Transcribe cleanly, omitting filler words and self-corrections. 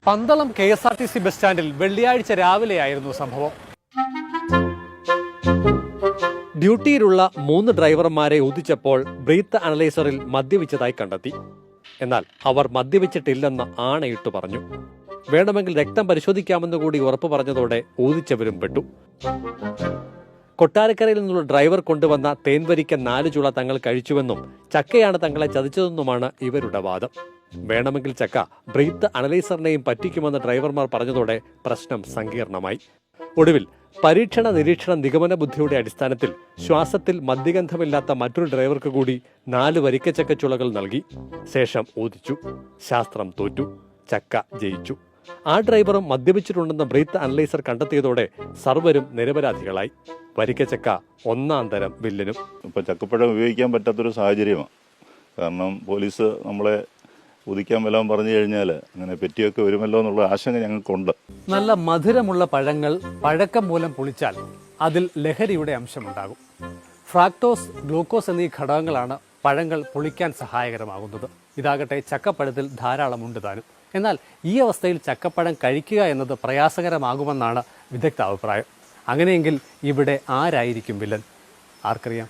Pandalam KSRTC bus സ്റ്റാൻഡിൽ വെള്ളിയാഴ്ച രാവിലെയായിരുന്നു സംഭവം. ഡ്യൂട്ടിയിലുള്ള 3 ഡ്രൈവർമാരെ ഊതിച്ചപ്പോൾ ബ്രീത്ത് അനലൈസറിൽ മദ്യപിച്ചതായി കണ്ടെത്തി. എന്നാൽ അവർ മദ്യപിച്ചിട്ടില്ലെന്ന് ആണയിട്ടു പറഞ്ഞു. വേണമെങ്കിൽ രക്തം പരിശോധിക്കാമെന്ന് കൂടി ഉറപ്പു പറഞ്ഞതോടെ ഊതിച്ചവരും പെട്ടു. കൊട്ടാരക്കരയിൽ നിന്നുള്ള ഡ്രൈവർ കൊണ്ടുവന്ന തേൻവരിക്ക 4 ചുള തങ്ങൾ കഴിച്ചുവെന്നും ചക്കയാണ് തങ്ങളെ ചതിച്ചതെന്നുമാണ് ഇവരുടെ വാദം. വേണമെങ്കിൽ ചക്ക ബ്രീത്ത് അനലൈസറിനെയും പറ്റിക്കുമെന്ന് ഡ്രൈവർമാർ പറഞ്ഞതോടെ പ്രശ്നം സങ്കീർണമായി. ഒടുവിൽ പരീക്ഷണ നിരീക്ഷണ നിഗമന ബുദ്ധിയുടെ അടിസ്ഥാനത്തിൽ ശ്വാസത്തിൽ മദ്യഗന്ധമില്ലാത്ത മറ്റൊരു ഡ്രൈവർക്ക് കൂടി 4 വരിക്കച്ചക്കച്ചുളകൾ നൽകി. ശേഷം ഊതിച്ചു. ശാസ്ത്രം തോറ്റു. ചക്ക ജയിച്ചു. ആ ഡ്രൈവറും മദ്യപിച്ചിട്ടുണ്ടെന്ന് ബ്രീത്ത് അനലൈസർ കണ്ടെത്തിയതോടെ സർവരും നിരപരാധികളായി. വരിക്കച്ചക്ക 1-ാം തരം വില്ലനും. ഇപ്പോൾ ചക്കപ്പഴം ഉപയോഗിക്കാൻ പറ്റാത്തൊരു സാഹചര്യമാണ്. കാരണം പോലീസ് നമ്മളെ ഉദിക്കാൻ വല്ലതും പറഞ്ഞു കഴിഞ്ഞാൽ അങ്ങനെ പെറ്റിയൊക്കെ വരുമല്ലോ എന്നുള്ള ആശങ്ക ഞങ്ങൾക്കുണ്ട്. നല്ല മധുരമുള്ള പഴങ്ങൾ പഴക്കം മൂലം പുളിച്ചാൽ അതിൽ ലഹരിയുടെ അംശമുണ്ടാകും. ഫ്രാക്ടോസ്, ഗ്ലൂക്കോസ് എന്നീ ഘടകങ്ങളാണ് പഴങ്ങൾ പുളിക്കാൻ സഹായകരമാകുന്നത്. ഇതാകട്ടെ ചക്കപ്പഴത്തിൽ ധാരാളമുണ്ട് താനും. എന്നാൽ ഈ അവസ്ഥയിൽ ചക്കപ്പഴം കഴിക്കുക എന്നത് പ്രയാസകരമാകുമെന്നാണ് വിദഗ്ധ അഭിപ്രായം. അങ്ങനെയെങ്കിൽ ഇവിടെ ആരായിരിക്കും വില്ലൻ? ആർക്കറിയാം.